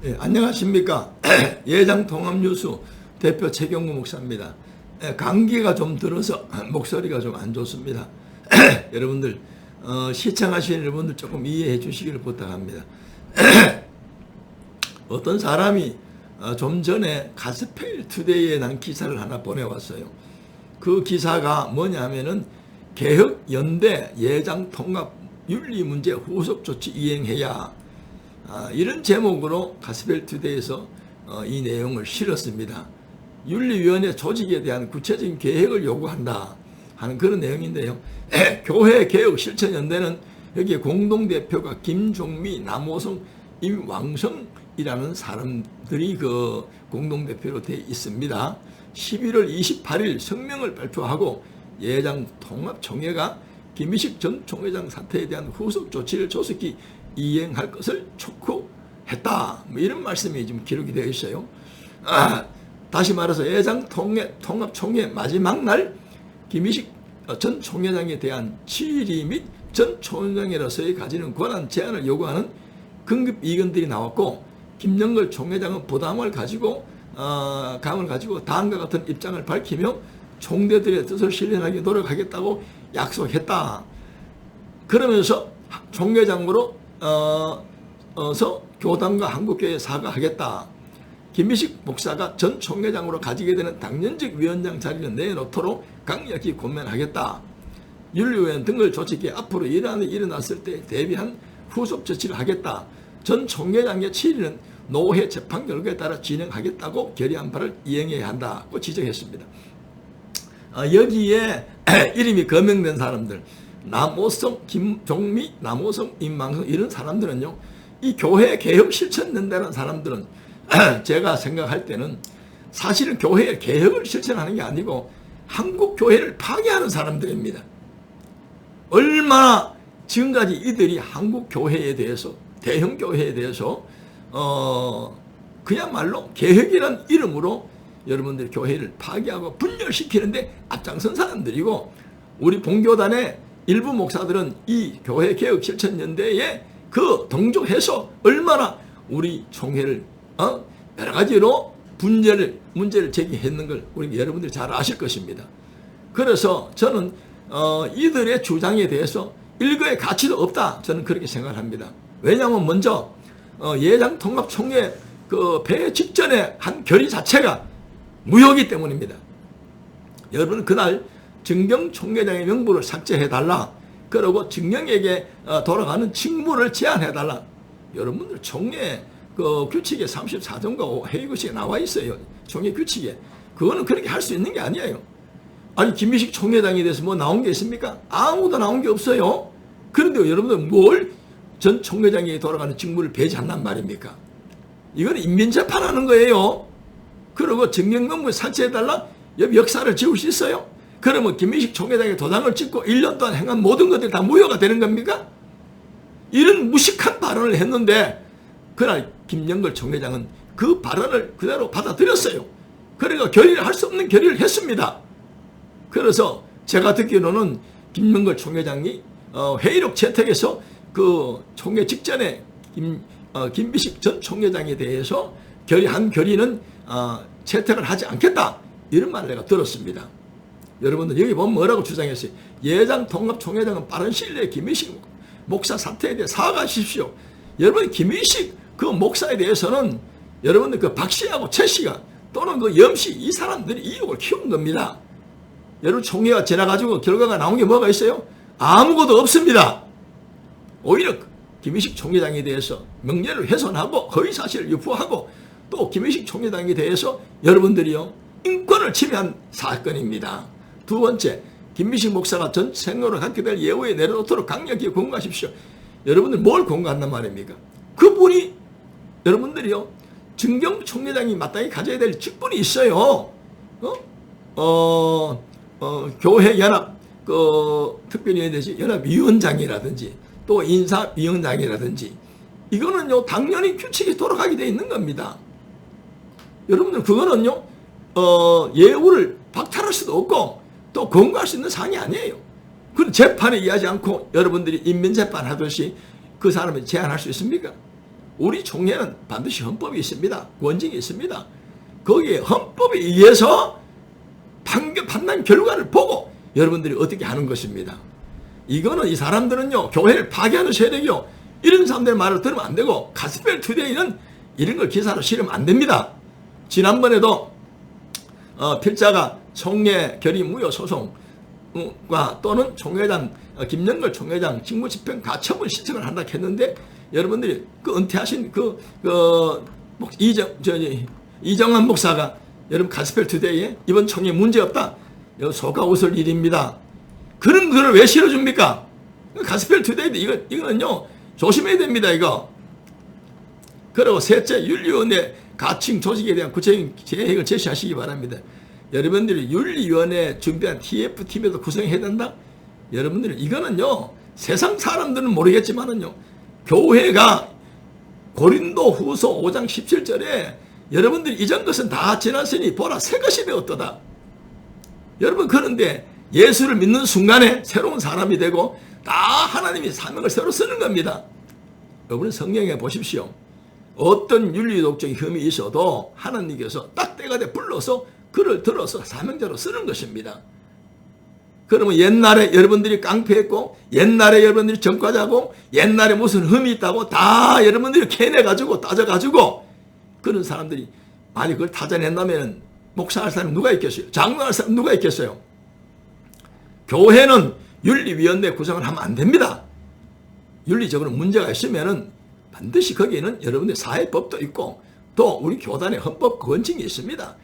예, 안녕하십니까. 예장통합뉴스 대표 최경구 목사입니다. 감기가 좀 들어서 목소리가 좀 안 좋습니다. 여러분들 시청하시는 여러분들 조금 이해해 주시기를 부탁합니다. 어떤 사람이 좀 전에 가스펠 투데이에 난 기사를 하나 보내왔어요. 그 기사가 뭐냐면은 개혁연대 예장통합 윤리문제 후속조치 이행해야, 이런 제목으로 가스펠 투데이에서 이 내용을 실었습니다. 윤리위원회 조직에 대한 구체적인 계획을 요구한다 하는 그런 내용인데요. 교회 개혁 실천연대는 여기에 공동대표가 김종미, 남호성, 임왕성이라는 사람들이 그 공동대표로 되어 있습니다. 11월 28일 성명을 발표하고 예장통합총회가 김희식 전 총회장 사태에 대한 후속 조치를 조속히 이행할 것을 촉구했다. 뭐 이런 말씀이 지금 기록이 되어 있어요. 다시 말해서 예장통합총회 마지막 날 김희식 전 총회장에 대한 질의 및 전 총회장으로서의 가지는 권한 제한을 요구하는 긴급 이견들이 나왔고, 김영걸 총회장은 부담을 가지고 감을 가지고 다음과 같은 입장을 밝히며 총대들의 뜻을 실현하기 노력하겠다고 약속했다. 그러면서 총회장으로 교단과 한국교회에 사과하겠다. 김희식 목사가 전 총회장으로 가지게 되는 당연직 위원장 자리를 내놓도록 강력히 권면하겠다. 윤리위원 등을 조직해 앞으로 이러한 일이 일어났을 때 대비한 후속 조치를 하겠다. 전 총회장의 처리는 노회 재판 결과에 따라 진행하겠다고 결의한 바를 이행해야 한다고 지적했습니다. 여기에 이름이 거명된 사람들, 남호성, 김종미, 남호성, 임망성, 이런 사람들은요, 이 교회 개혁 실천연대라는 사람들은 제가 생각할 때는 사실은 교회의 개혁을 실천하는 게 아니고 한국 교회를 파괴하는 사람들입니다. 얼마나 지금까지 이들이 한국 교회에 대해서, 대형 교회에 대해서 그야말로 개혁이란 이름으로 여러분들 교회를 파괴하고 분열시키는데 앞장선 사람들이고, 우리 본교단의 일부 목사들은 이 교회 개혁 실천연대에 그 동조해서 얼마나 우리 총회를 여러 가지로 문제를 제기했는 걸 우리 여러분들이 잘 아실 것입니다. 그래서 저는 이들의 주장에 대해서 일거의 가치도 없다, 저는 그렇게 생각합니다. 왜냐하면 먼저 예장통합총회 그 폐회 직전에 한 결의 자체가 무효이기 때문입니다. 여러분, 그날 정경 총회장의 명부를 삭제해달라, 그리고 정경에게 돌아가는 직무를 제한해달라. 여러분들 총회 그 규칙에 34조인가 회의구칙에 나와 있어요. 총회 규칙에. 그거는 그렇게 할 수 있는 게 아니에요. 아니, 김희식 총회장에 대해서 뭐 나온 게 있습니까? 아무도 나온 게 없어요. 그런데 여러분들 뭘 전 총회장이 돌아가는 직무를 배제한단 말입니까? 이거는 인민재판하는 거예요. 그리고 정경명부에 삭제해달라? 역사를 지울 수 있어요? 그러면 김희식 총회장이 도장을 찍고 1년 동안 행한 모든 것들이 다 무효가 되는 겁니까? 이런 무식한 발언을 했는데 그날 김영걸 총회장은 그 발언을 그대로 받아들였어요. 그러니까 결의를 할 수 없는 결의를 했습니다. 그래서 제가 듣기로는 김영걸 총회장이 회의록 채택에서 그 총회 직전에 김비식 전 총회장에 대해서 한 결의는 채택을 하지 않겠다, 이런 말을 내가 들었습니다. 여러분들 여기 보면 뭐라고 주장했어요? 예장통합총회장은 빠른 시일 내에 김희식 목사 사태에 대해 사과하십시오. 여러분, 김희식 그 목사에 대해서는 여러분들 그 박 씨하고 최 씨가 또는 그 염 씨, 이 사람들이 이익을 키운 겁니다. 여러분, 총회가 지나가지고 결과가 나온 게 뭐가 있어요? 아무것도 없습니다. 오히려 김희식 총회장에 대해서 명예를 훼손하고 허위사실을 유포하고 또 김희식 총회장에 대해서 여러분들이요, 인권을 침해한 사건입니다. 두 번째, 김희식 목사가 전 생로를 갖게 될 예우에 내려놓도록 강력히 권고하십시오. 여러분들 뭘 권고한단 말입니까? 그분이 여러분들이요, 정경 총회장이 마땅히 가져야 될 직분이 있어요. 교회 연합 특별위원회지 연합위원장이라든지 또 인사위원장이라든지, 이거는요 당연히 규칙이 돌아가게 돼 있는 겁니다. 여러분들, 그거는요 예우를 박탈할 수도 없고 또 권고할 수 있는 사항이 아니에요. 그건 재판에 의하지 않고 여러분들이 인민재판 하듯이 그 사람을 제한할 수 있습니까? 우리 총회는 반드시 헌법이 있습니다. 원칙이 있습니다. 거기에 헌법에 의해서 판단 결과를 보고 여러분들이 어떻게 하는 것입니다. 이거는 이 사람들은요, 교회를 파괴하는 세력이요, 이런 사람들의 말을 들으면 안 되고, 가스펠 투데이는 이런 걸 기사로 실으면 안 됩니다. 지난번에도 필자가 총회 결의 무효 소송과 또는 총회장 김영걸 총회장 직무집행 가처분 신청을 한다 했는데, 여러분들이 그 은퇴하신 이정환 목사가 여러분 가스펠 투데이에 이번 총회 문제 없다, 속아 웃을 일입니다. 그런 글을 왜 실어줍니까? 가스펠 투데이도 이거는요, 조심해야 됩니다, 이거. 그리고 셋째, 윤리위원회 가칭 조직에 대한 구체적인 계획을 제시하시기 바랍니다. 여러분들이 윤리위원회 준비한 TF팀에도 구성해야 된다? 여러분들이 이거는요, 세상 사람들은 모르겠지만은요, 교회가 고린도 후서 5장 17절에 여러분들이 이전 것은 다 지났으니 보라 새 것이 되었도다. 여러분, 그런데 예수를 믿는 순간에 새로운 사람이 되고 다 하나님이 사명을 새로 쓰는 겁니다. 여러분, 성경에 보십시오. 어떤 윤리독적 흠이 있어도 하나님께서 딱 때가 돼 불러서 그를 들어서 사명자로 쓰는 것입니다. 그러면 옛날에 여러분들이 깡패했고, 옛날에 여러분들이 전과자고, 옛날에 무슨 흠이 있다고 다 여러분들이 캐내가지고 따져가지고, 그런 사람들이 만약 그걸 찾아낸다면 목사할 사람 누가 있겠어요? 장로할 사람 누가 있겠어요? 교회는 윤리위원회 구성을 하면 안 됩니다. 윤리적으로 문제가 있으면은 반드시 거기에는 여러분들 사회법도 있고 또 우리 교단의 헌법 원칙이 있습니다.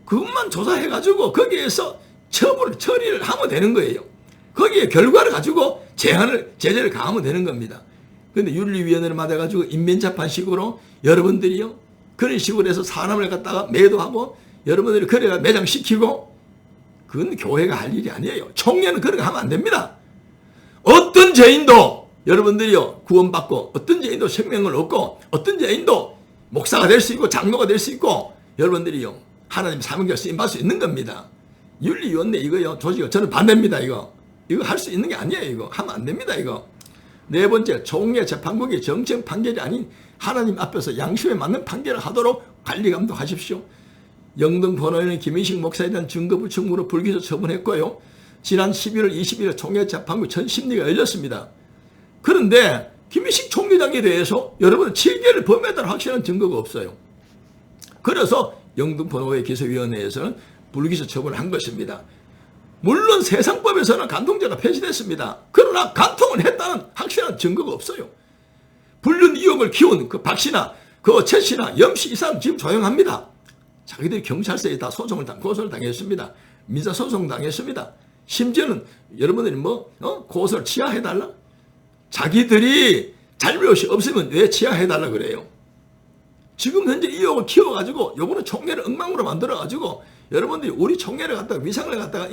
그것만 조사해가지고 거기에서 처리를 하면 되는 거예요. 거기에 결과를 가지고 제재를 가하면 되는 겁니다. 그런데 윤리위원회를 맞아가지고 인민재판식으로 여러분들이요, 그런 식으로 해서 사람을 갖다가 매도하고 여러분들이 그래가 매장시키고, 그건 교회가 할 일이 아니에요. 총회는 그렇게 하면 안 됩니다. 어떤 죄인도 여러분들이요, 구원받고, 어떤 죄인도 생명을 얻고, 어떤 죄인도 목사가 될 수 있고 장로가 될 수 있고, 여러분들이요, 하나님 사명자 쓰임받을 수 있는 겁니다. 윤리위원회 이거요, 조직은 저는 반대입니다. 이거 할 수 있는 게 아니에요. 이거 하면 안 됩니다. 이거. 네 번째, 총회 재판국이 정책 판결이 아닌 하나님 앞에서 양심에 맞는 판결을 하도록 관리 감독하십시오. 영등 본원의 김인식 목사에 대한 증거불충분으로 불기소 처분했고요. 지난 11월 20일 총회 재판국 전 심리가 열렸습니다. 그런데 김인식 총회장에 대해서 여러분 7개를 범했다는 확실한 증거가 없어요. 그래서 영등 본원의 기소위원회에서는 불기소 처분을 한 것입니다. 물론 세상법에서는 간통죄가 폐지됐습니다. 그러나 간통을 했다는 확실한 증거가 없어요. 불륜 의혹을 키운 그 박씨나 그 최씨나 염씨 이 사람 지금 조용합니다. 자기들이 경찰서에 다 고소를 당했습니다. 민사소송 당했습니다. 심지어는 여러분들이 고소를 취하해달라? 자기들이 잘못이 없으면 왜 취하해달라 그래요? 지금 현재 의혹을 키워가지고 요거는 총회를 엉망으로 만들어가지고 여러분들이 우리 총회를 갖다가 위상을 갖다가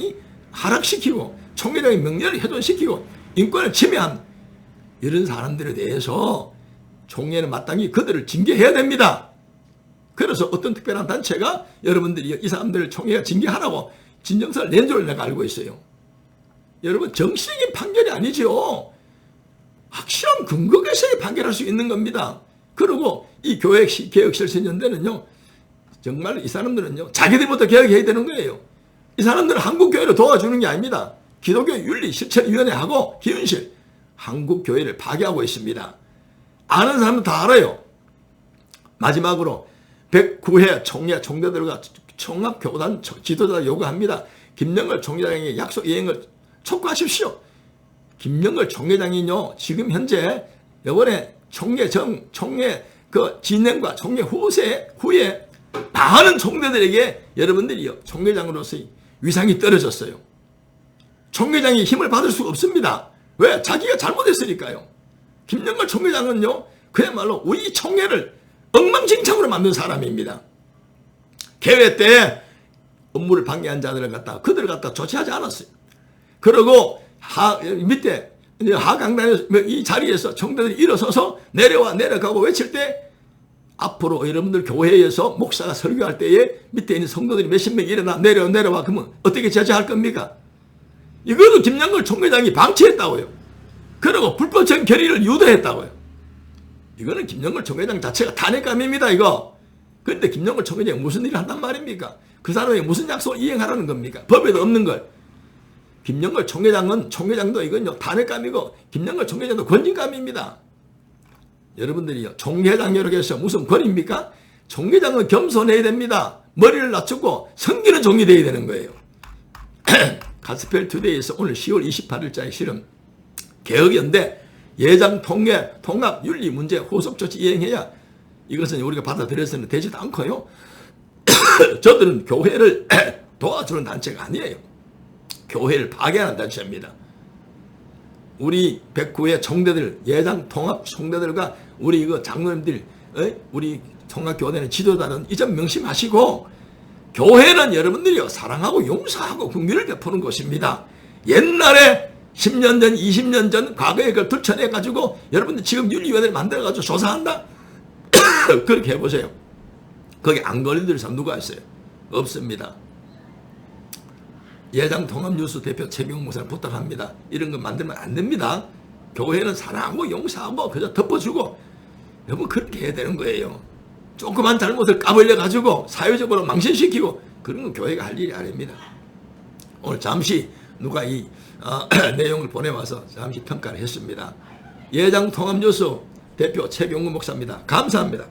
하락시키고 총회장의 명예를 훼손시키고 인권을 침해한 이런 사람들에 대해서 총회는 마땅히 그들을 징계해야 됩니다. 그래서 어떤 특별한 단체가 여러분들이 이 사람들을 총회가 징계하라고 진정서를 낸 줄 내가 알고 있어요. 여러분, 정치적인 판결이 아니죠. 확실한 근거가 있어야 판결할 수 있는 겁니다. 그리고 이 개혁실천연대는요, 정말 이 사람들은요, 자기들부터 개혁해야 되는 거예요. 이 사람들은 한국교회를 도와주는 게 아닙니다. 기독교 윤리실천위원회하고 기윤실, 한국교회를 파괴하고 있습니다. 아는 사람은 다 알아요. 마지막으로 109회 총회 총대들과 총합교단 지도자가 요구합니다. 김영걸 총회장의 약속 이행을 촉구하십시오. 김영걸 총회장이요, 지금 현재 이번에 총회 그 진행과 총회 후에 많은 총대들에게 여러분들이요, 총회장으로서의 위상이 떨어졌어요. 총회장이 힘을 받을 수가 없습니다. 왜? 자기가 잘못했으니까요. 김영걸 총회장은요, 그야말로 우리 총회를 엉망진창으로 만든 사람입니다. 개회 때 업무를 방해한 자들을 갖다가 그들을 갖다가 조치하지 않았어요. 그리고 밑에 하강단에서 이 자리에서 총대들이 일어서서 내려가고 외칠 때 앞으로 여러분들 교회에서 목사가 설교할 때에 밑에 있는 성도들이 몇십 명이 내려와 그러면 어떻게 제재할 겁니까? 이거도 김영걸 총회장이 방치했다고요. 그리고 불법적인 결의를 유도했다고요. 이거는 김영걸 총회장 자체가 탄핵감입니다, 이거. 그런데 김영걸 총회장이 무슨 일을 한단 말입니까? 그 사람이 무슨 약속을 이행하라는 겁니까? 법에도 없는 걸. 김영걸 총회장도 이건요, 탄핵감이고, 김영걸 총회장도 권진감입니다. 여러분들이요, 총회장 여러분께서 무슨 권입니까? 총회장은 겸손해야 됩니다. 머리를 낮추고 성기는 종이 돼야 되는 거예요. 가스펠 투데이에서 오늘 10월 28일자에 실은 개혁연대 예장 통합 윤리 문제 후속 조치 이행해야 이것은 우리가 받아들여서는 되지도 않고요. 저들은 교회를 도와주는 단체가 아니에요. 교회를 파괴하는 단체입니다. 우리 백구의 총대들, 예장 통합 총대들과 우리 이거 장로님들, 우리 통합교단의 지도자는 이 점 명심하시고, 교회는 여러분들이요, 사랑하고 용서하고 긍휼을 베푸는 곳입니다. 옛날에 10년 전, 20년 전 과거에 그걸 들춰내가지고 여러분들 지금 윤리위원회를 만들어가지고 조사한다? 그렇게 해보세요. 거기 안 걸린 사람 누가 있어요? 없습니다. 예장통합뉴스 대표 최병욱 목사님 부탁합니다. 이런 거 만들면 안 됩니다. 교회는 사랑하고 용서하고 그저 덮어주고, 여러분 그렇게 해야 되는 거예요. 조그만 잘못을 까불려가지고 사회적으로 망신시키고 그런 건 교회가 할 일이 아닙니다. 오늘 잠시 누가 이 내용을 보내와서 잠시 평가를 했습니다. 예장통합뉴스 대표 최병욱 목사입니다. 감사합니다.